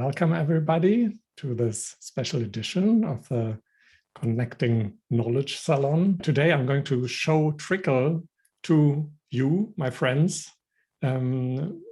Welcome everybody to this special edition of the Connecting Knowledge Salon. Today I'm going to show Trickle to you, my friends,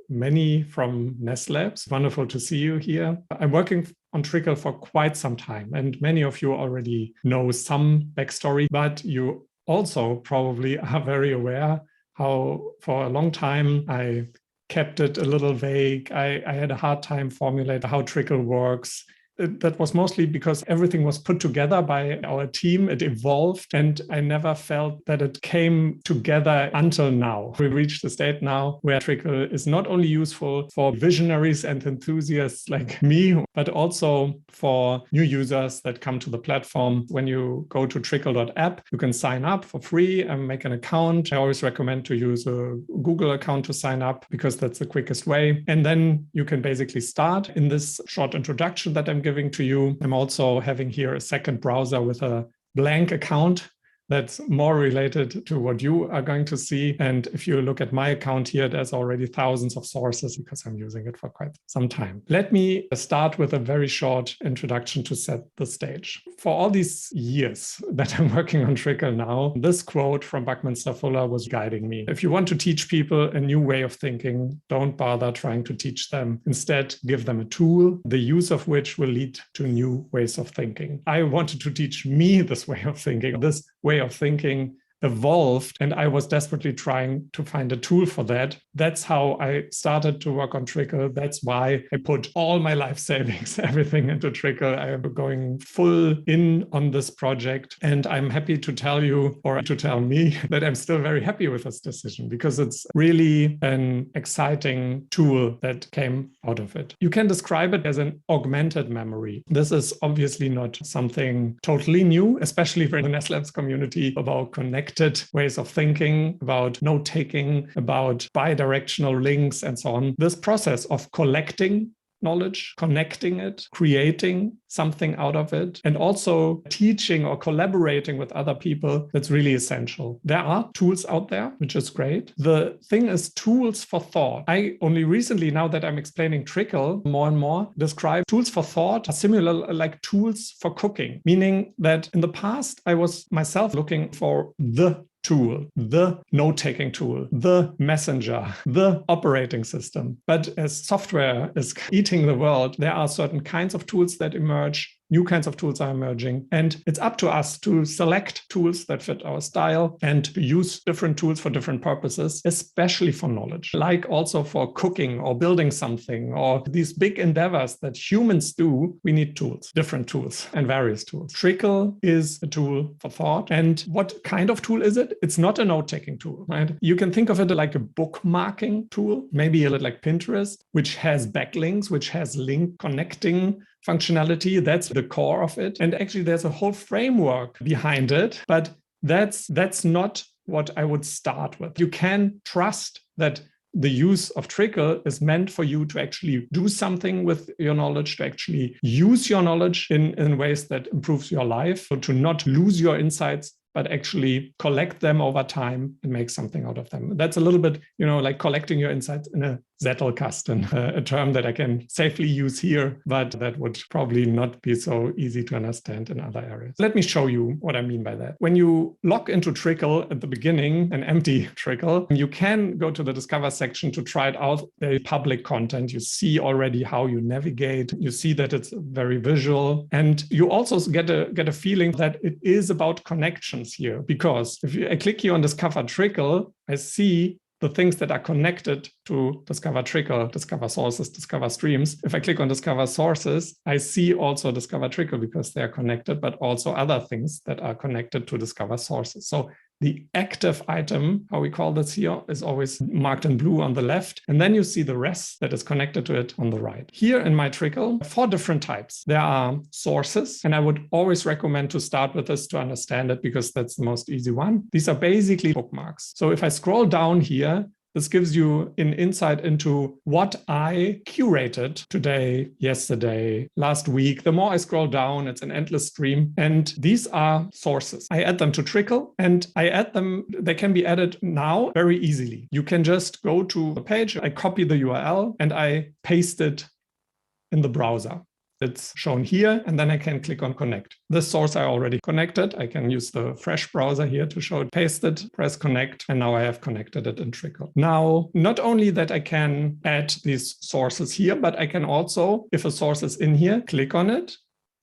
many from Ness Labs. Wonderful to see you here. I'm working on Trickle for quite some time, and many of you already know some backstory, but you also probably are very aware how for a long time I kept it a little vague. I had a hard time formulating how Trickle works. That was mostly because everything was put together by our team. It evolved, and I never felt that it came together until now. We reached the state now where Trickle is not only useful for visionaries and enthusiasts like me, but also for new users that come to the platform. When you go to trickle.app, you can sign up for free and make an account. I always recommend to use a Google account to sign up because that's the quickest way. And then you can basically start. In this short introduction that I'm giving to you, I'm also having here a second browser with a blank account that's more related to what you are going to see. And if you look at my account here, there's already thousands of sources because I'm using it for quite some time. Let me start with a very short introduction to set the stage. For all these years that I'm working on Trickle now, this quote from Buckminster Fuller was guiding me. If you want to teach people a new way of thinking, don't bother trying to teach them. Instead, give them a tool, the use of which will lead to new ways of thinking. I wanted to teach me this way of thinking. This way of thinking evolved, and I was desperately trying to find a tool for that. That's how I started to work on Trickle. That's why I put all my life savings, everything into Trickle. I am going full in on this project, and I'm happy to tell you, or to tell me, that I'm still very happy with this decision because it's really an exciting tool that came out of it. You can describe it as an augmented memory. This is obviously not something totally new, especially for the Ness Labs community, about connected ways of thinking, about note-taking, about bi-directional links, and so on. This process of collecting knowledge, connecting it, creating something out of it, and also teaching or collaborating with other people, that's really essential. There are tools out there, which is great. The thing is tools for thought. I only recently, now that I'm explaining Trickle more and more, describe tools for thought are similar like tools for cooking, meaning that in the past, I was myself looking for the tool, the note-taking tool, the messenger, the operating system. But as software is eating the world, there are certain kinds of tools that emerge. New kinds of tools are emerging, and it's up to us to select tools that fit our style and to use different tools for different purposes, especially for knowledge, like also for cooking or building something or these big endeavors that humans do. We need tools, different tools and various tools. Trickle is a tool for thought. And what kind of tool is it? It's not a note-taking tool, right? You can think of it like a bookmarking tool, maybe a little like Pinterest, which has backlinks, which has link connecting functionality. That's the core of it. And actually there's a whole framework behind it, but that's not what I would start with. You can trust that the use of Trickle is meant for you to actually do something with your knowledge, to actually use your knowledge in ways that improves your life, so to not lose your insights, but actually collect them over time and make something out of them. That's a little bit, like collecting your insights in a Zettelkasten, a term that I can safely use here, but that would probably not be so easy to understand in other areas. Let me show you what I mean by that. When you log into Trickle at the beginning, an empty Trickle, you can go to the Discover section to try it out. There is public content. You see already how you navigate. You see that it's very visual. And you also get a feeling that it is about connections here, because if I click here on Discover Trickle, I see the things that are connected to Discover Trickle, Discover Sources, Discover Streams. If I click on Discover Sources, I see also Discover Trickle because they are connected, but also other things that are connected to Discover Sources. So the active item, how we call this here, is always marked in blue on the left. And then you see the rest that is connected to it on the right. Here in my Trickle, 4 different types. There are sources, and I would always recommend to start with this to understand it because that's the most easy one. These are basically bookmarks. So if I scroll down here, this gives you an insight into what I curated today, yesterday, last week. The more I scroll down, it's an endless stream. And these are sources. I add them to Trickle, and I add them, they can be added now very easily. You can just go to the page, I copy the URL, and I paste it in the browser. It's shown here, and then I can click on connect. This source I already connected. I can use the fresh browser here to show it, paste it, press connect, and now I have connected it in Trickle. Now, not only that I can add these sources here, but I can also, if a source is in here, click on it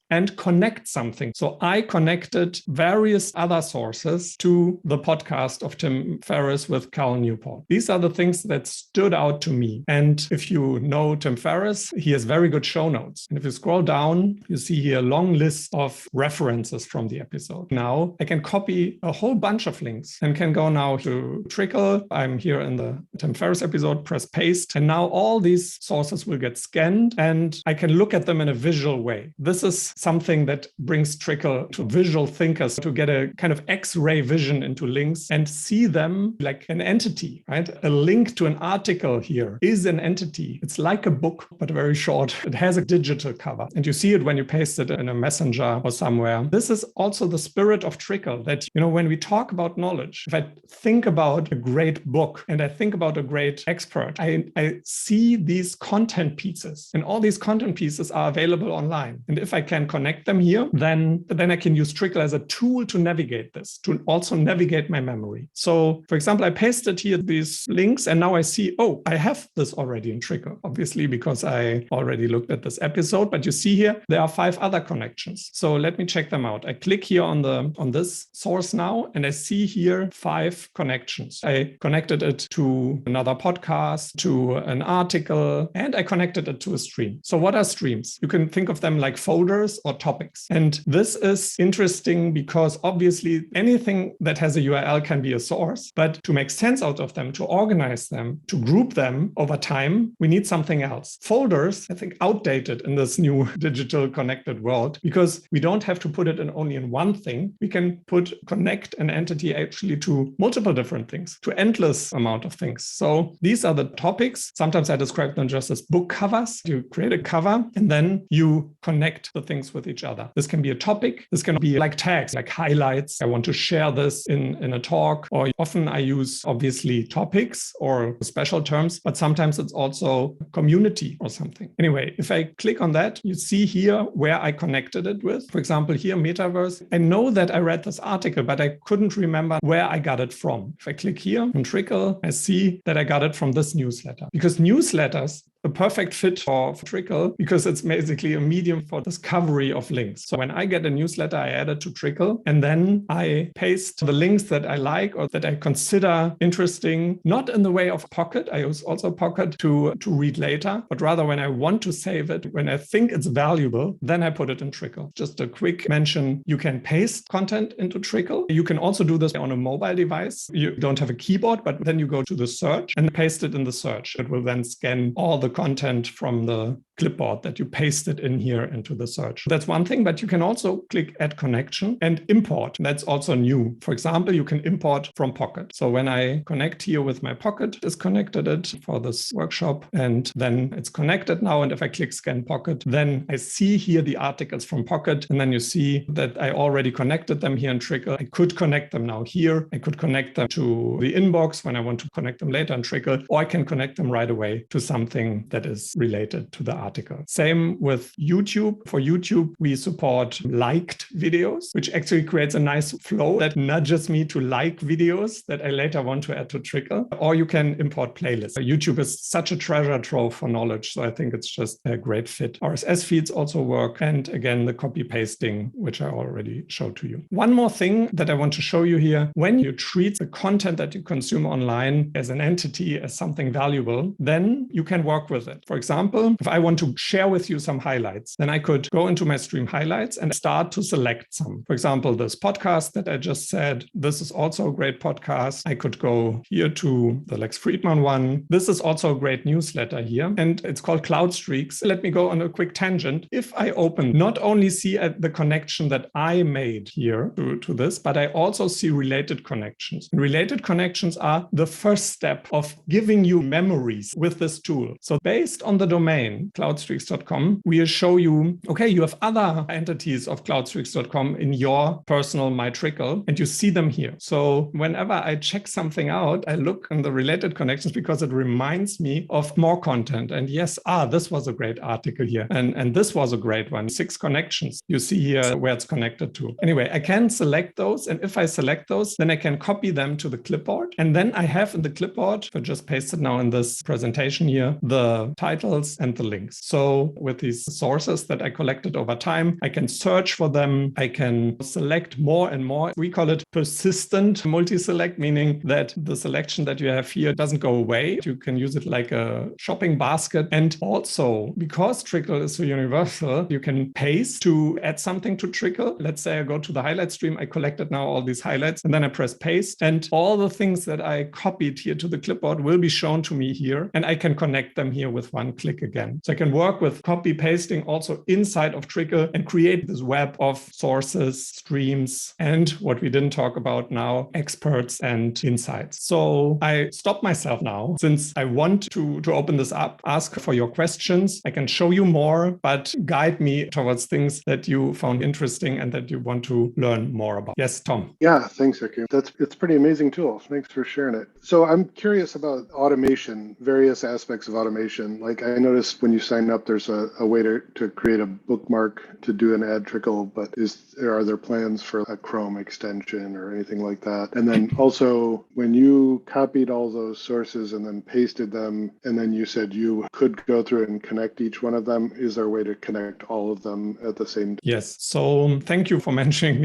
and connect something. So I connected various other sources to the podcast of Tim Ferriss with Cal Newport. These are the things that stood out to me. And if you know Tim Ferriss, he has very good show notes. And if you scroll down, you see here a long list of references from the episode. Now I can copy a whole bunch of links and can go now to Trickle. I'm here in the Tim Ferriss episode, press paste. And now all these sources will get scanned and I can look at them in a visual way. This is something that brings Trickle to visual thinkers to get a kind of X-ray vision into links and see them like an entity, right? A link to an article here is an entity. It's like a book, but very short. It has a digital cover. And you see it when you paste it in a messenger or somewhere. This is also the spirit of Trickle that, when we talk about knowledge, if I think about a great book and I think about a great expert, I see these content pieces, and all these content pieces are available online. And if I can connect them here, then I can use Trickle as a tool to navigate this, to also navigate my memory. So for example, I pasted here these links and now I see, oh, I have this already in Trickle, obviously, because I already looked at this episode, but you see here, there are 5 other connections. So let me check them out. I click here on this source now, and I see here 5 connections. I connected it to another podcast, to an article, and I connected it to a stream. So what are streams? You can think of them like folders or topics. And this is interesting because obviously anything that has a URL can be a source, but to make sense out of them, to organize them, to group them over time, we need something else. Folders, I think, outdated in this new digital connected world because we don't have to put it only in one thing. We can connect an entity actually to multiple different things, to endless amount of things. So these are the topics. Sometimes I describe them just as book covers. You create a cover and then you connect the things with each other. This can be a topic. This can be like tags, like highlights. I want to share this in a talk, or often I use obviously topics or special terms, but sometimes it's also community or something. Anyway, if I click on that, you see here where I connected it with. For example, here, Metaverse. I know that I read this article, but I couldn't remember where I got it from. If I click here on Trickle, I see that I got it from this newsletter, because newsletters, a perfect fit for Trickle, because it's basically a medium for discovery of links. So when I get a newsletter, I add it to Trickle, and then I paste the links that I like or that I consider interesting, not in the way of Pocket. I use also Pocket to read later, but rather when I want to save it, when I think it's valuable, then I put it in Trickle. Just a quick mention, you can paste content into Trickle. You can also do this on a mobile device. You don't have a keyboard, but then you go to the search and paste it in the search. It will then scan all the content from the clipboard that you pasted in here into the search. That's one thing, but you can also click add connection and import. That's also new. For example, you can import from Pocket. So when I connect here with my Pocket, disconnected it for this workshop, and then it's connected now. And if I click scan Pocket, then I see here the articles from Pocket. And then you see that I already connected them here in Trickle. I could connect them now here. I could connect them to the inbox when I want to connect them later in Trickle, or I can connect them right away to something that is related to the article. Same with YouTube. For YouTube, we support liked videos, which actually creates a nice flow that nudges me to like videos that I later want to add to Trickle. Or you can import playlists. YouTube is such a treasure trove for knowledge, so I think it's just a great fit. RSS feeds also work. And again, the copy pasting, which I already showed to you. One more thing that I want to show you here, when you treat the content that you consume online as an entity, as something valuable, then you can work with it. For example, if I want to share with you some highlights, then I could go into my stream highlights and start to select some. For example, this podcast that I just said, this is also a great podcast. I could go here to the Lex Friedman one. This is also a great newsletter here, and it's called Cloud Streaks. Let me go on a quick tangent. If I open, not only see the connection that I made here to this, but I also see related connections. And related connections are the first step of giving you memories with this tool. So based on the domain, Cloud cloudstreaks.com, we show you, okay, you have other entities of cloudstreaks.com in your personal My Trickle, and you see them here. So whenever I check something out, I look in the related connections because it reminds me of more content. And yes, this was a great article here. And this was a great one. 6 connections. You see here where it's connected to. Anyway, I can select those. And if I select those, then I can copy them to the clipboard. And then I have in the clipboard, I just paste it now in this presentation here, the titles and the links. So with these sources that I collected over time, I can search for them. I can select more and more. We call it persistent multi-select, meaning that the selection that you have here doesn't go away. You can use it like a shopping basket. And also, because Trickle is so universal, you can paste to add something to Trickle. Let's say I go to the highlight stream. I collected now all these highlights, and then I press paste. And all the things that I copied here to the clipboard will be shown to me here. And I can connect them here with one click again. So I can work with copy pasting also inside of Trickle and create this web of sources, streams, and what we didn't talk about now, experts and insights. So I stop myself now since I want to open this up, ask for your questions. I can show you more, but guide me towards things that you found interesting and that you want to learn more about. Yes, Tom. Yeah, thanks, Achim. It's a pretty amazing tool. Thanks for sharing it. So I'm curious about automation, various aspects of automation. Like I noticed when you sign up, there's a way to create a bookmark to do an ad trickle, but are there plans for a Chrome extension or anything like that? And then also when you copied all those sources and then pasted them, and then you said you could go through and connect each one of them, is there a way to connect all of them at the same time? Yes. So thank you for mentioning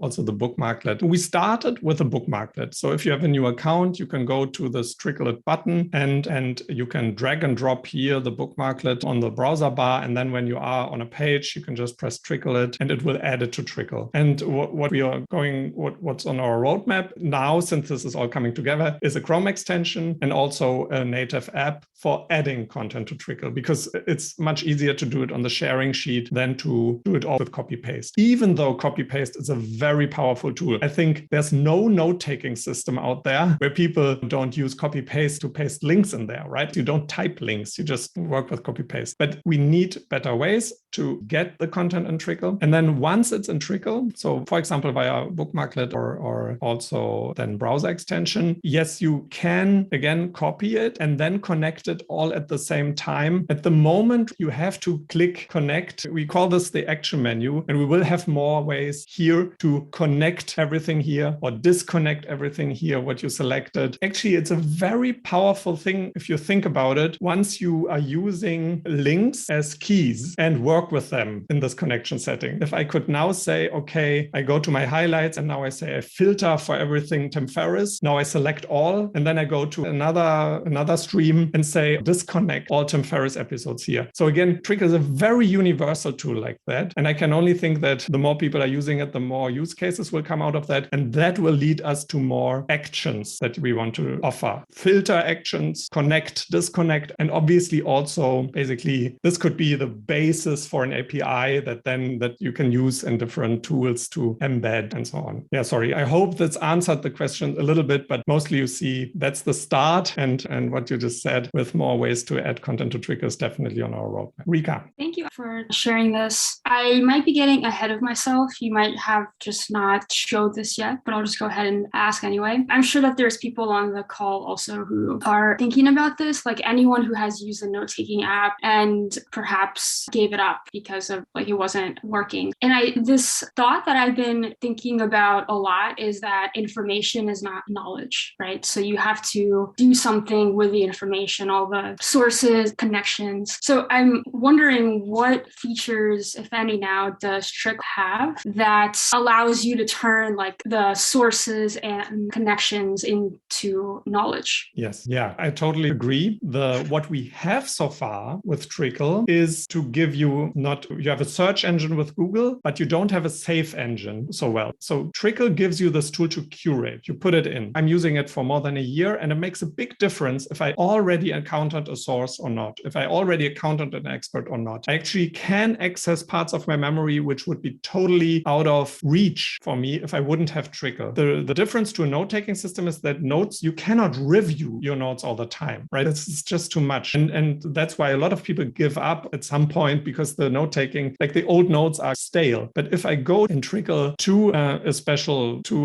also the Bookmarklet. We started with a Bookmarklet. So if you have a new account, you can go to this Trickle It button and you can drag and drop here the Bookmarklet on the browser bar. And then when you are on a page, you can just press Trickle It and it will add it to Trickle. And what's on our roadmap now, since this is all coming together, is a Chrome extension and also a native app for adding content to Trickle, because it's much easier to do it on the sharing sheet than to do it all with copy paste. Even though copy paste is a very powerful tool, I think there's no note-taking system out there where people don't use copy paste to paste links in there, right? You don't type links, you just work with copy paste. But we need better ways to get the content in Trickle. And then once it's in Trickle, so for example, via Bookmarklet or also then browser extension, yes, you can again copy it and then connect it all at the same time. At the moment, you have to click connect. We call this the action menu, and we will have more ways here to connect everything here or disconnect everything here, what you selected. Actually, it's a very powerful thing if you think about it. Once you are using links as keys and work with them in this connection setting, if I could now say, okay, I go to my highlights and now I say I filter for everything Tim Ferriss. Now I select all, and then I go to another stream and say disconnect all Tim Ferriss episodes here. So again, Trickle is a very universal tool like that. And I can only think that the more people are using it, the more use cases will come out of that. And that will lead us to more actions that we want to offer. Filter actions, connect, disconnect, and obviously also basically this could be the basis for an API that you can use in different tools to embed and so on. Yeah, sorry. I hope that's answered the question a little bit, but mostly you see that's the start, and what you just said with more ways to add content to Trickle is definitely on our roadmap. Rika. Thank you for sharing this. I might be getting ahead of myself. You might have just not showed this yet, but I'll just go ahead and ask anyway. I'm sure that there's people on the call also who are thinking about this, like anyone who has used a note-taking app and perhaps gave it up because of it wasn't working. And this thought that I've been thinking about a lot is that information is not knowledge, right? So you have to do something with the information, all the sources, connections. So I'm wondering what features, if any now, does Trickle have that allows you to turn the sources and connections into knowledge? Yes. Yeah, I totally agree. What we have so far with Trickle is to give you you have a search engine with Google, but you don't have a save engine so well. So Trickle gives you this tool to curate. You put it in. I'm using it for more than a year, and it makes a big difference if I already encountered a source or not, if I already encountered an expert or not. I actually can access parts of my memory which would be totally out of reach for me if I wouldn't have Trickle. The difference to a note-taking system is that notes, you cannot review your notes all the time, right? It's just too much. And that's why a lot of people give up at some point because the note-taking, like the old notes are stale. But if I go in Trickle to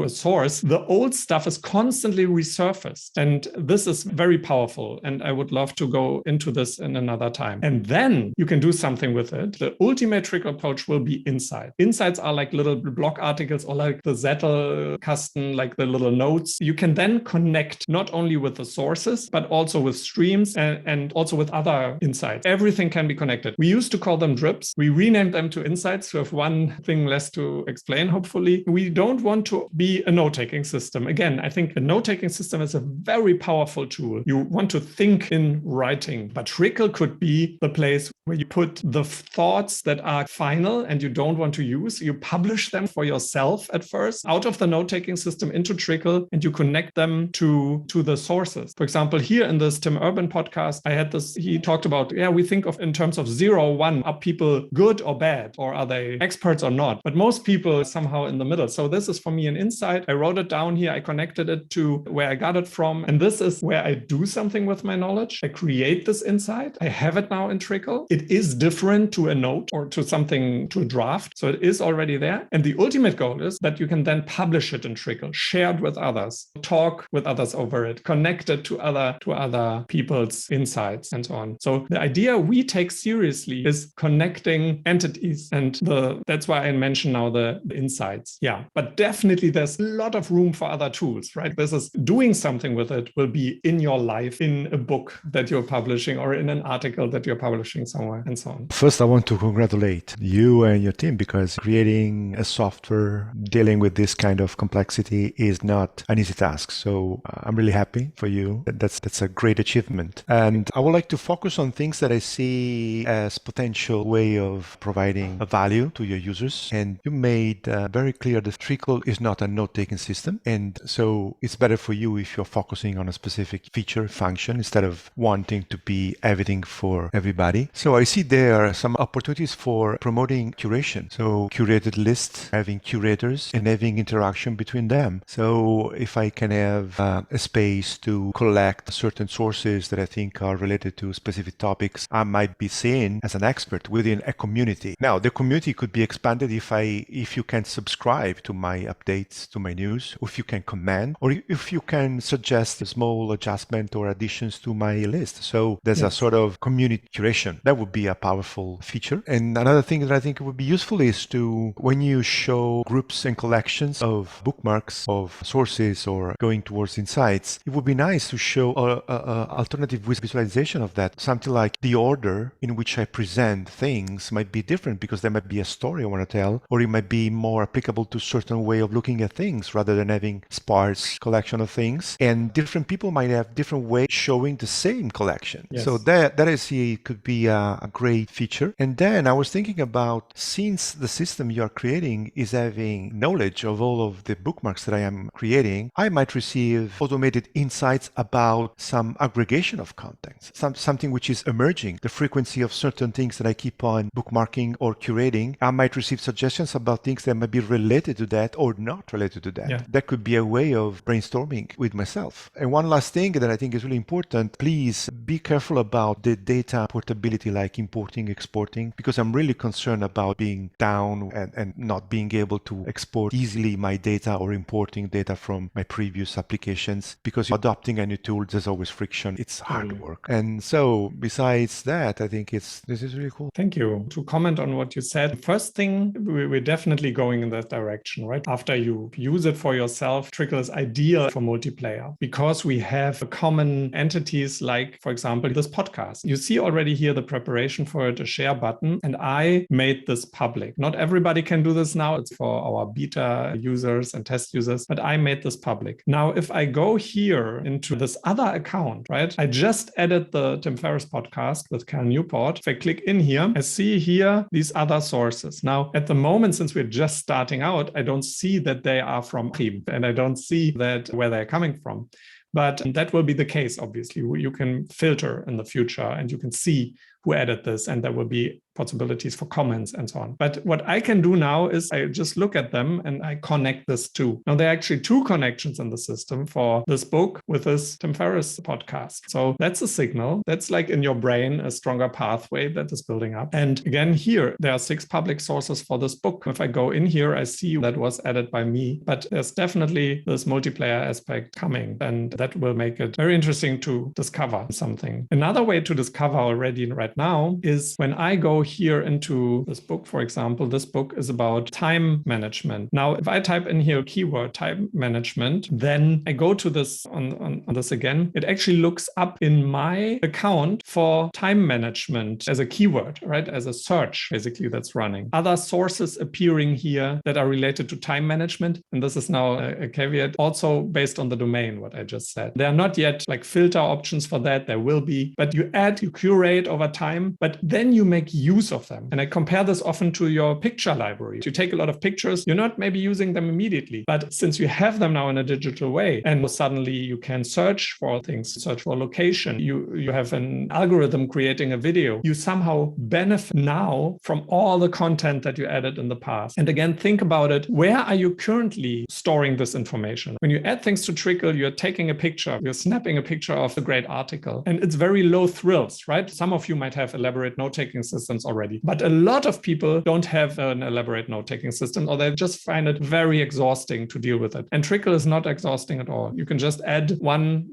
a source, the old stuff is constantly resurfaced. And this is very powerful. And I would love to go into this in another time. And then you can do something with it. The ultimate Trickle approach will be insight. Insights are like little blog articles or like the Zettelkasten, like the little notes. You can then connect not only with the sources, but also with streams and also with other insights. Everything can be connected. We used to call them drips. We renamed them to insights to have one thing less to explain, hopefully. We don't want to be a note-taking system. Again, I think a note-taking system is a very powerful tool. You want to think in writing, but Trickle could be the place where you put the thoughts that are final and you don't want to use. You publish them for yourself at first out of the note-taking system into Trickle, and you connect them to the sources. For example, here in this Tim Urban podcast, I had this, he talked about, we think of in terms of 0, 1, are people good or bad, or are they experts or not? But most people are somehow in the middle. So this is for me an insight. I wrote it down here. I connected it to where I got it from. And this is where I do something with my knowledge. I create this insight. I have it now in Trickle. It is different to a note or to something, to a draft. So it is already there. And the ultimate goal is that you can then publish it in Trickle, share it with others, talk with others over it, connect it to other people's insights and so on. So the idea we take seriously is connecting entities. And that's why I mentioned now the insights. Yeah, but definitely there's a lot of room for other tools, right? This is doing something with it will be in your life, in a book that you're publishing or in an article that you're publishing somewhere and so on. First, I want to congratulate you and your team, because creating a software dealing with this kind of complexity is not an easy task. So I'm really happy for you. That's a great achievement. And I would like to focus on things that I see as potential way of providing a value to your users. And you made very clear that Trickle is not a note-taking system. And so it's better for you if you're focusing on a specific feature, function, instead of wanting to be everything for everybody. So I see there some opportunities for promoting curation. So curated lists, having curators and having interaction between them. So if I can have a space to collect certain sources that I think are related to specific topics, I might be seen as an expert within a community. Now, the community could be expanded if you can subscribe to my updates, to my news, or if you can comment, or if you can suggest a small adjustment or additions to my list. So there's a sort of community curation. That would be a powerful feature. And another thing that I think would be useful is to, when you show groups and collections of bookmarks, of sources, or going towards insights, it would be nice to show alternative visualization of that. Something like the order in which I present things might be different because there might be a story I want to tell, or it might be more applicable to a certain way of looking at things rather than having sparse collection of things. And different people might have different ways showing the same collection. Yes. So that I see could be a great feature. And then I was thinking about, since the system you are creating is having knowledge of all of the bookmarks that I am creating, I might receive automated insights about some aggregation of contents, something which is emerging, the frequency of certain things that I keep on bookmarking or curating. I might receive suggestions about things that might be related to that or not related to that. Yeah. That could be a way of brainstorming with myself. And one last thing that I think is really important, please be careful about the data portability, like importing, exporting, because I'm really concerned about being down and not being able to export easily my data or importing data from my previous applications, because adopting a new tool, there's always friction. It's hard work. And so besides that, I think this is really cool. Thank you. To comment on what you said, first thing, we're definitely going in that direction, right? After you use it for yourself, Trickle is ideal for multiplayer because we have common entities like, for example, this podcast. You see already here the preparation for it, a share button, and I made this public. Not everybody can do this now. It's for our beta users and test users, but I made this public. Now, if I go here into this other account, right, I just added the Tim Ferriss podcast with Cal Newport. If I click in here, I see here these other sources. Now, at the moment, since we're just starting out, I don't see that they are from Achim, and I don't see that where they're coming from. But that will be the case, obviously. You can filter in the future and you can see who added this, and there will be possibilities for comments and so on. But what I can do now is I just look at them and I connect this to. Now, there are actually two connections in the system for this book with this Tim Ferriss podcast. So that's a signal. That's like in your brain, a stronger pathway that is building up. And again, here, there are 6 public sources for this book. If I go in here, I see that was added by me, but there's definitely this multiplayer aspect coming, and that will make it very interesting to discover something. Another way to discover already right now is when I go here into this book, for example, this book is about time management. Now, if I type in here keyword time management, then I go to this on this again, it actually looks up in my account for time management as a keyword, right? As a search, basically, that's running. Other sources appearing here that are related to time management. And this is now a caveat, also based on the domain, what I just said. There are not yet like filter options for that. There will be, but you add, you curate over time, but then you make use of them. And I compare this often to your picture library. You take a lot of pictures, you're not maybe using them immediately, but since you have them now in a digital way, and suddenly you can search for things, search for location, you have an algorithm creating a video, you somehow benefit now from all the content that you added in the past. And again, think about it. Where are you currently storing this information? When you add things to Trickle, you're taking a picture, you're snapping a picture of a great article, and it's very low thrills, right? Some of you might have elaborate note-taking systems already, but a lot of people don't have an elaborate note-taking system, or they just find it very exhausting to deal with it. And Trickle is not exhausting at all. You can just add one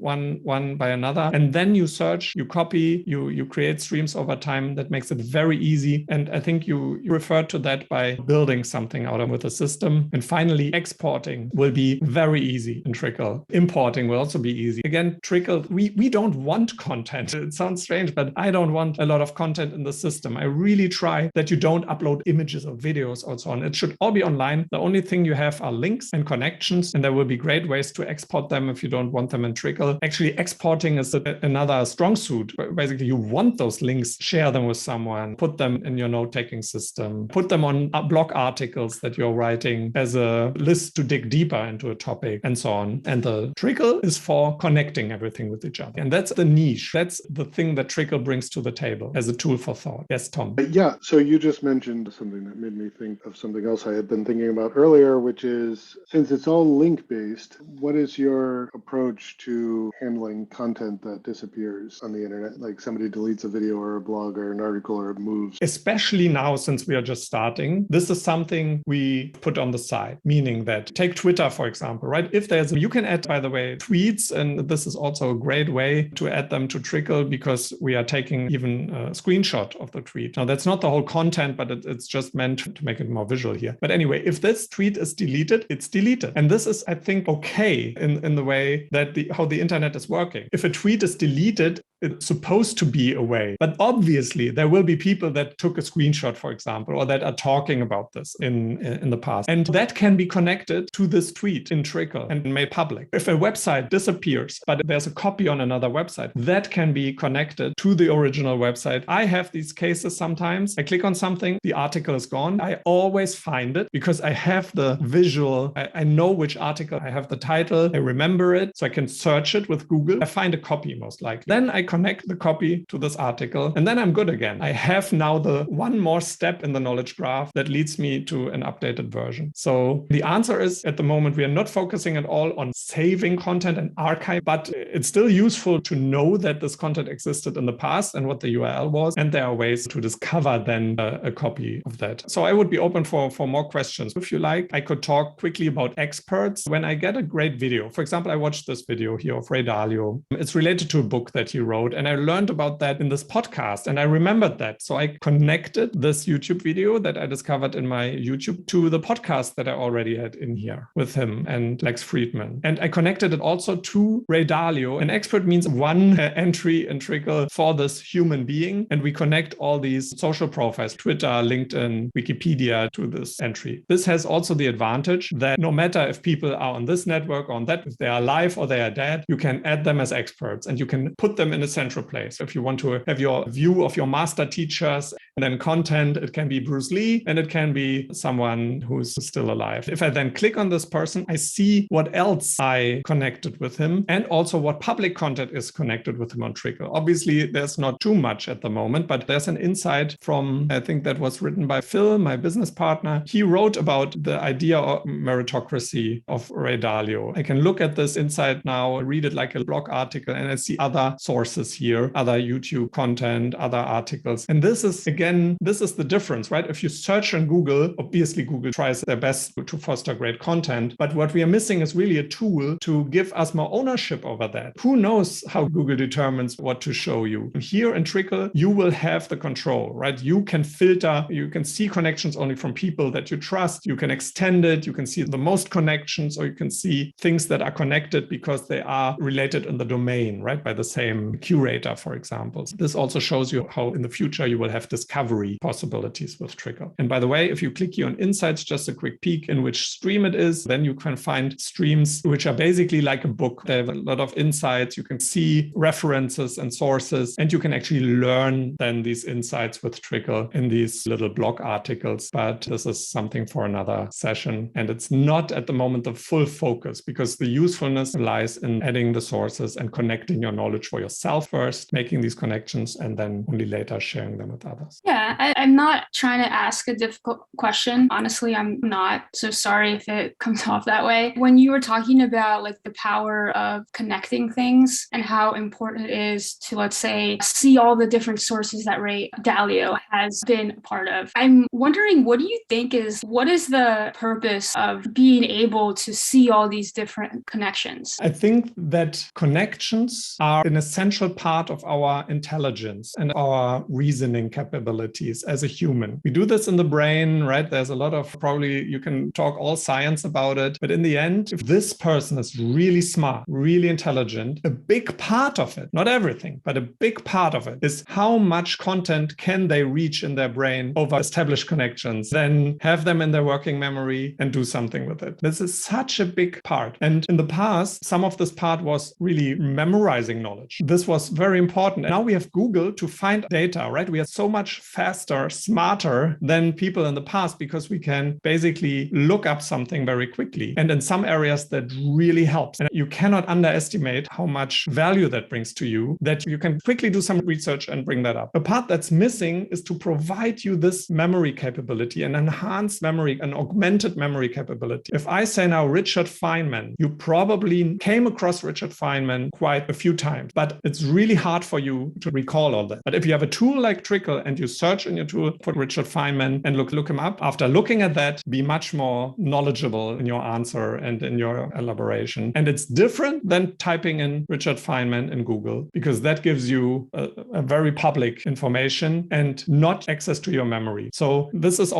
by another, and then you search, you copy, you create streams over time. That makes it very easy. And I think you referred to that by building something out of with a system. And finally, exporting will be very easy in Trickle. Importing will also be easy. Again, Trickle, we don't want content. It sounds strange, but I don't want a lot of content in the system. I really try that you don't upload images or videos or so on. It should all be online. The only thing you have are links and connections, and there will be great ways to export them if you don't want them in Trickle. Actually, exporting is another strong suit. Basically, you want those links, share them with someone, put them in your note-taking system, put them on blog articles that you're writing as a list to dig deeper into a topic, and so on. And the Trickle is for connecting everything with each other. And that's the niche. That's the thing that Trickle brings to the table as a tool for thought. Yes, Tom. Yeah, so you just mentioned something that made me think of something else I had been thinking about earlier, which is, since it's all link-based, what is your approach to handling content that disappears on the internet? Like somebody deletes a video or a blog or an article or it moves. Especially now, since we are just starting, this is something we put on the side, meaning that take Twitter, for example, right? If you can add, by the way, tweets, and this is also a great way to add them to Trickle because we are taking even a screenshot of the tweet. Now, that's not the whole content, but it's just meant to make it more visual here. But anyway, if this tweet is deleted, it's deleted. And this is, I think, okay in the way that how the internet is working. If a tweet is deleted, it's supposed to be away. But obviously, there will be people that took a screenshot, for example, or that are talking about this in the past. And that can be connected to this tweet in Trickle and made public. If a website disappears, but there's a copy on another website, that can be connected to the original website. I have these cases sometimes. I click on something, the article is gone. I always find it because I have the visual. I know which article, I have the title, I remember it, so I can search it with Google. I find a copy most likely. Then I connect the copy to this article, and then I'm good again. I have now the one more step in the knowledge graph that leads me to an updated version. So the answer is, at the moment, we are not focusing at all on saving content and archive, but it's still useful to know that this content existed in the past and what the URL was, and there are ways to discover then a copy of that. So I would be open for more questions. If you like, I could talk quickly about experts. When I get a great video, for example, I watched this video here of Ray Dalio. It's related to a book that he wrote, and I learned about that in this podcast, and I remembered that. So I connected this YouTube video that I discovered in my YouTube to the podcast that I already had in here with him and Lex Friedman. And I connected it also to Ray Dalio. An expert means one entry in Trickle for this human being, and we connect all these social profiles, Twitter, LinkedIn, Wikipedia, to this entry. This has also the advantage that no matter if people are on this network or on that, if they are alive or they are dead, you can add them as experts and you can put them in a central place. If you want to have your view of your master teachers and then content, it can be Bruce Lee and it can be someone who's still alive. If I then click on this person, I see what else I connected with him and also what public content is connected with him on Trickle. Obviously, there's not too much at the moment, but there's an insight insight from, I think that was written by Phil, my business partner. He wrote about the idea of meritocracy of Ray Dalio. I can look at this insight now, read it like a blog article, and I see other sources here, other YouTube content, other articles. And this is, again, this is the difference, right? If you search on Google, obviously Google tries their best to foster great content, but what we are missing is really a tool to give us more ownership over that. Who knows how Google determines what to show you? Here in Trickle, you will have the control, right? You can filter, you can see connections only from people that you trust. You can extend it, you can see the most connections, or you can see things that are connected because they are related in the domain, right? By the same curator, for example. This also shows you how in the future you will have discovery possibilities with Trickle. And by the way, if you click here on Insights, just a quick peek in which stream it is, then you can find streams which are basically like a book. They have a lot of insights. You can see references and sources, and you can actually learn then these insights with Trickle in these little blog articles. But this is something for another session. And it's not at the moment the full focus, because the usefulness lies in adding the sources and connecting your knowledge for yourself first, making these connections, and then only later sharing them with others. Yeah, I'm not trying to ask a difficult question. Honestly, I'm not. So sorry if it comes off that way. When you were talking about like the power of connecting things and how important it is to, let's say, see all the different sources that Ray Dalio has been a part of, I'm wondering, what is the purpose of being able to see all these different connections? I think that connections are an essential part of our intelligence and our reasoning capabilities as a human. We do this in the brain, right? There's a lot of, probably you can talk all science about it, but in the end, if this person is really smart, really intelligent, a big part of it, not everything, but a big part of it is how much content can they reach in their brain over established connections, then have them in their working memory and do something with it. This is such a big part. And in the past, some of this part was really memorizing knowledge. This was very important. And now we have Google to find data, right? We are so much faster, smarter than people in the past because we can basically look up something very quickly. And in some areas that really helps. And you cannot underestimate how much value that brings to you, that you can quickly do some research and bring that up. A part that's missing is to provide you this memory capability, an enhanced memory, an augmented memory capability. If I say now Richard Feynman, you probably came across Richard Feynman quite a few times, but it's really hard for you to recall all that. But if you have a tool like Trickle and you search in your tool for Richard Feynman and look him up, after looking at that, be much more knowledgeable in your answer and in your elaboration. And it's different than typing in Richard Feynman in Google, because that gives you a very public information and not access to your memory. So this is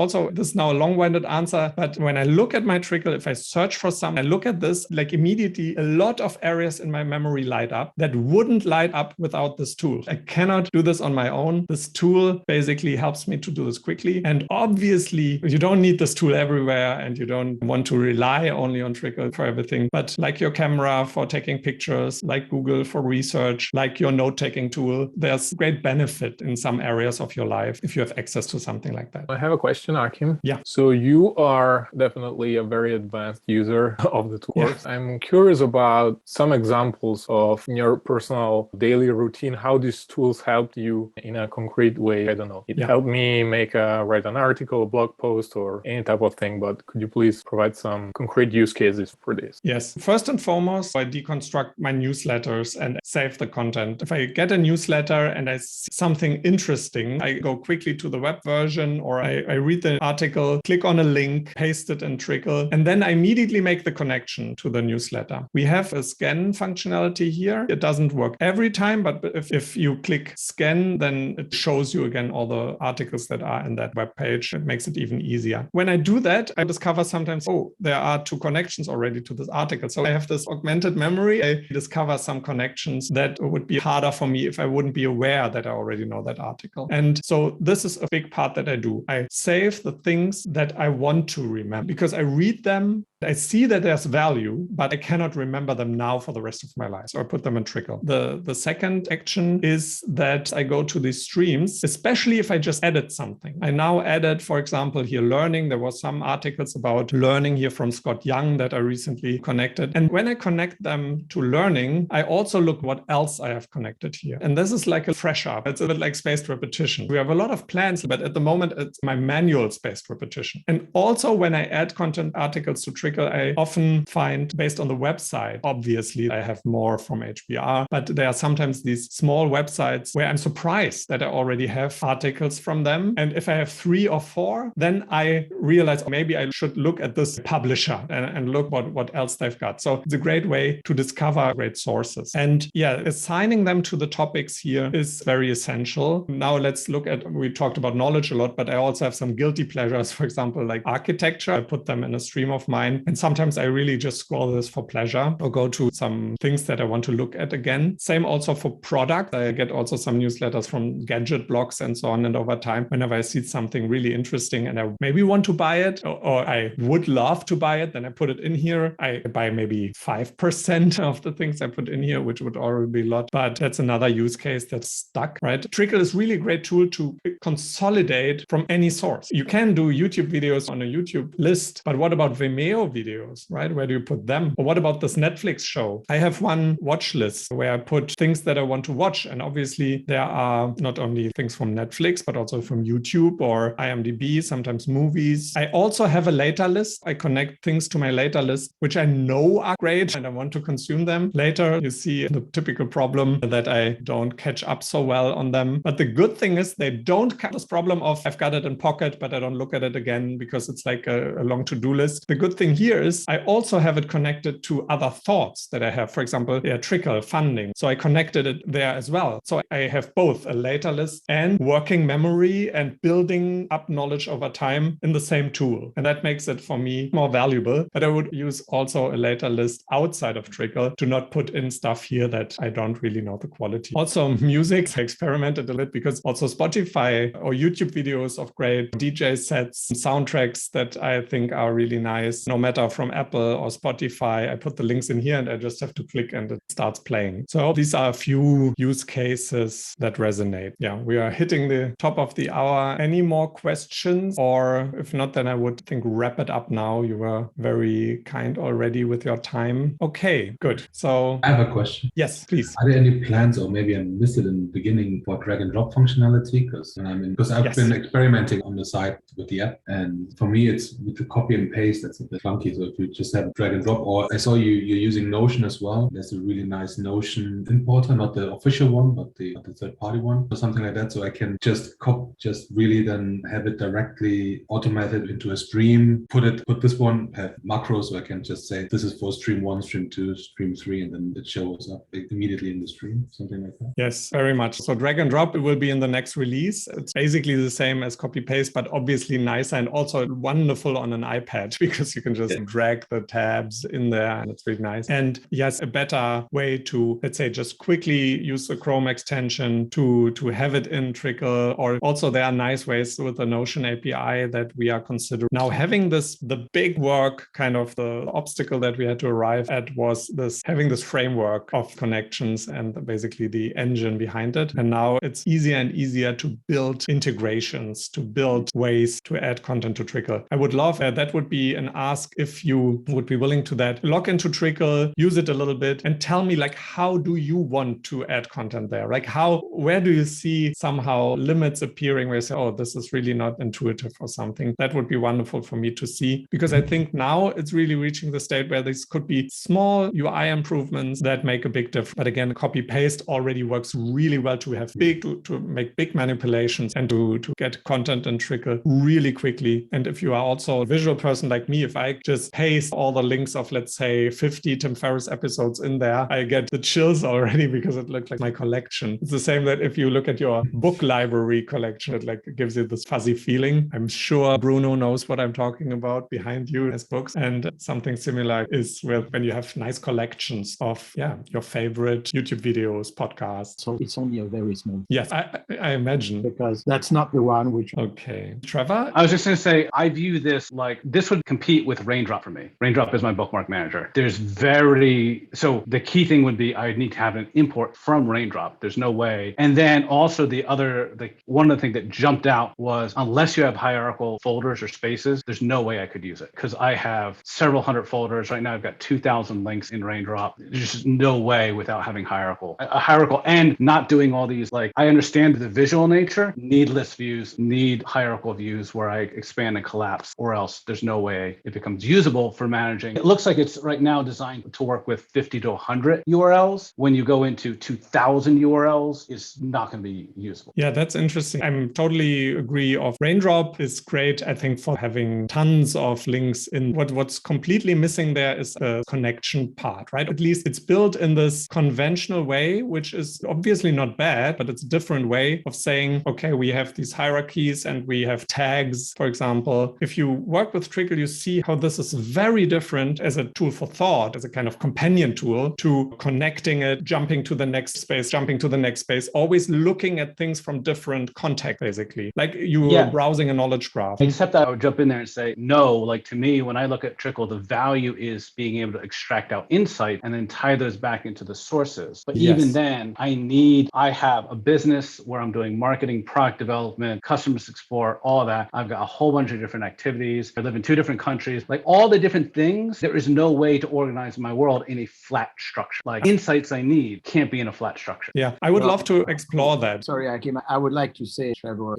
now a long-winded answer, but when I look at my Trickle, if I search for something, I look at this, like immediately a lot of areas in my memory light up that wouldn't light up without this tool. I cannot do this on my own. This tool basically helps me to do this quickly. And obviously, you don't need this tool everywhere, and you don't want to rely only on Trickle for everything. But like your camera for taking pictures, like Google for research, like your note-taking tool, there's great benefit in some areas of your life if you have access to something like that. I have a question, Achim. Yeah. So you are definitely a very advanced user of the tools. Yeah. I'm curious about some examples of your personal daily routine, how these tools helped you in a concrete way. I don't know. It helped me write an article, a blog post, or any type of thing, but could you please provide some concrete use cases for this? Yes. First and foremost, I deconstruct my newsletters and save the content. If I get a newsletter and I see something interesting, I go quickly to the web version, or I read the article, click on a link, paste it in Trickle, and then I immediately make the connection to the newsletter. We have a scan functionality here. It doesn't work every time, but if you click scan, then it shows you again all the articles that are in that web page. It makes it even easier. When I do that, I discover sometimes, there are 2 connections already to this article. So I have this augmented memory. I discover some connections that would be harder for me if I wouldn't be aware that I already know that article. And so this is a big part that I do. I save the things that I want to remember because I read them I see that there's value, but I cannot remember them now for the rest of my life. So I put them in Trickle. The second action is that I go to these streams, especially if I just edit something. I now added, for example, here learning. There was some articles about learning here from Scott Young that I recently connected. And when I connect them to learning, I also look what else I have connected here. And this is like a fresh up. It's a bit like spaced repetition. We have a lot of plans, but at the moment, it's my manual spaced repetition. And also when I add content articles to Trickle, I often find based on the website, obviously I have more from HBR, but there are sometimes these small websites where I'm surprised that I already have articles from them. And if I have 3 or 4, then I realize maybe I should look at this publisher and look what else they've got. So it's a great way to discover great sources. And yeah, assigning them to the topics here is very essential. Now let's look at, we talked about knowledge a lot, but I also have some guilty pleasures, for example, like architecture. I put them in a stream of mine. And sometimes I really just scroll this for pleasure or go to some things that I want to look at again. Same also for product. I get also some newsletters from gadget blogs and so on. And over time, whenever I see something really interesting and I maybe want to buy it or I would love to buy it, then I put it in here. I buy maybe 5% of the things I put in here, which would already be a lot. But that's another use case that's stuck, right? Trickle is really a great tool to consolidate from any source. You can do YouTube videos on a YouTube list, but what about Vimeo videos, right? Where do you put them? Or what about this Netflix show? I have one watch list where I put things that I want to watch. And obviously there are not only things from Netflix, but also from YouTube or IMDb, sometimes movies. I also have a later list. I connect things to my later list, which I know are great and I want to consume them later. You see the typical problem that I don't catch up so well on them. But the good thing is they don't have this problem of I've got it in pocket, but I don't look at it again because it's like a long to-do list. The good thing here is I also have it connected to other thoughts that I have. For example, Trickle funding. So I connected it there as well. So I have both a later list and working memory and building up knowledge over time in the same tool. And that makes it for me more valuable. But I would use also a later list outside of Trickle to not put in stuff here that I don't really know the quality. Also music, I experimented a little because also Spotify or YouTube videos of great DJ sets, soundtracks that I think are really nice, no matter from Apple or Spotify. I put the links in here and I just have to click and it starts playing. So these are a few use cases that resonate. Yeah, we are hitting the top of the hour. Any more questions? Or if not, then I would think wrap it up now. You were very kind already with your time. Okay, good. So I have a question. Yes, please. Are there any plans, or maybe I missed it in the beginning, for drag and drop functionality? Because I've been experimenting on the side with the app, and for me, it's with the copy and paste that's a bit clunky. So if you just have drag and drop, or I saw you're using Notion as well. There's a really nice Notion importer, not the official one, but the third-party one, or something like that. So I can just really then have it directly automated into a stream. Put this one, have macros, so I can just say this is for stream 1, stream 2, stream 3, and then it shows up immediately in the stream, something like that. Yes, very much. So drag and drop, it will be in the next release. It's basically the same as copy paste, but obviously nicer and also wonderful on an iPad because you can just drag the tabs in there and it's really nice. And yes, a better way to, let's say, just quickly use the Chrome extension to have it in Trickle. Or also there are nice ways with the Notion API that we are considering. Now having the big work, kind of the obstacle that we had to arrive at was having this framework of connections and basically the engine behind it. And now it's easier and easier to build integrations, to build ways to add content to Trickle. I would love that would be an ask if you would be willing to that. Log into Trickle, use it a little bit and tell me like, how do you want to add content there? Like where do you see somehow limits appearing where you say, oh, this is really not intuitive or something? That would be wonderful for me to see, because I think now it's really reaching the state where this could be small UI improvements that make a big difference. But again, copy paste already works really well to have to make big manipulations and to get content in Trickle really quickly. And if you are also a visual person like me, if I just paste all the links of, let's say, 50 Tim Ferriss episodes in there, I get the chills already because it looks like my collection. It's the same that if you look at your book library collection, it like gives you this fuzzy feeling. I'm sure Bruno knows what I'm talking about behind you as books. And something similar is when you have nice collections of your favorite YouTube videos, podcasts. So it's only a very small. Yes, I imagine. Because that's not the one which. Okay. Trevor? I was just going to say, I view this like this would compete with Raindrop for me. Raindrop is my bookmark manager. So the key thing would be I need to have an import from Raindrop. There's no way. And then also one of the things that jumped out was unless you have hierarchical folders or spaces, there's no way I could use it because I have several hundred folders. Right now I've got 2,000 links in Raindrop. There's just no way without having hierarchical and not doing all these, like, I understand the visual nature, need list views, need hierarchical views where I expand and collapse, or else there's no way it becomes usable for managing. It looks like it's right now designed to work with 50 to 100 URLs. When you go into 2,000 URLs, it's not going to be usable. Yeah, that's interesting. I'm totally agree of Raindrop is great, I think, for having tons of links in. What's completely missing there is the connection part, right? At least it's built in this conventional way, which is obviously not bad, but it's a different way of saying, okay, we have these hierarchies and we have tags, for example. If you work with Trickle, you see how this is very different as a tool for thought, as a kind of companion tool to connecting it, jumping to the next space, always looking at things from different context, basically. Like you are browsing a knowledge graph. Except that I would jump in there and say, no, like to me, when I look at Trickle, the value is being able to extract out insight and then tie those back into the sources. But even then, I have a business where I'm doing marketing, product development, customer support, all that. I've got a whole bunch of different activities. I live in 2 different countries, like all the different things. There is no way to organize my world in a flat structure. Like insights I need can't be in a flat structure. Yeah, I would love to explore that. Sorry, Achim, I would like to say, Trevor,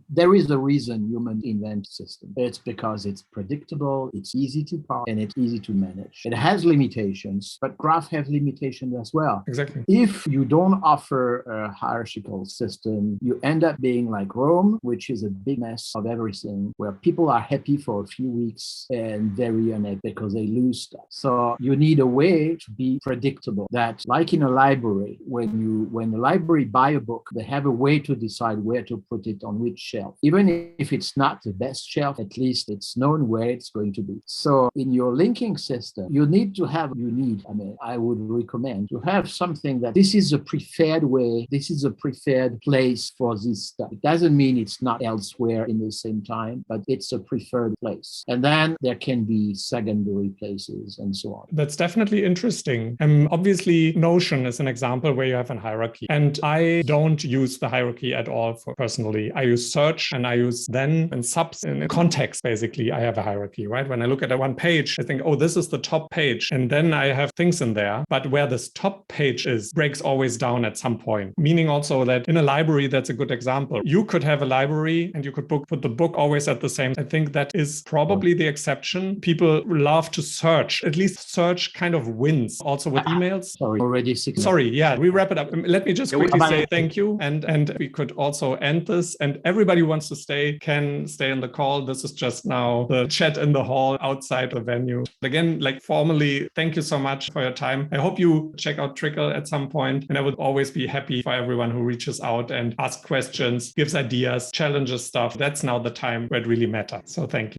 there is a reason humans invent systems. It's because it's predictable, it's easy to parse, and it's easy to manage. It has limitations, but graph have limitations as well. Exactly. If you don't offer a hierarchical system, you end up being like Rome, which is a big mess of everything, where people are happy for a few weeks and very unhappy because they lose stuff. So you need a way to be predictable. That, like in a library, when the library buy a book, they have a way to decide where to put it on which shelf. Even if it's not the best shelf, at least it's known where it's going to be. So in your linking system, I would recommend to have something that this is a preferred way, this is a preferred place for this stuff. It doesn't mean it's not elsewhere in the same time, but it's a preferred place. And then there can be secondary places and so on. That's definitely interesting. Obviously, Notion is an example where you have a hierarchy. And I don't use the hierarchy at all personally. I use search and I use then and subs in context, basically. I have a hierarchy, right? When I look at a one page, I think, oh, this is the top page. And then I have things in there. But where this top page is, breaks always down at some point. Meaning also that in a library, that's a good example. You could have a library and you could put the book always at the same. I think that is probably the exception. People love to search. At least search kind of wins. Also with emails. Sorry, already 6 minutes. Sorry, yeah, we wrap it up. Let me just quickly say thank you. And we could also end this. And everybody who wants to stay can stay in the call. This is just now the chat in the hall outside the venue. Again, like formally, thank you so much for your time. I hope you check out Trickle at some point. And I would always be happy for everyone who reaches out and asks questions, gives ideas, challenges stuff. That's now the time where it really matters. So thank you.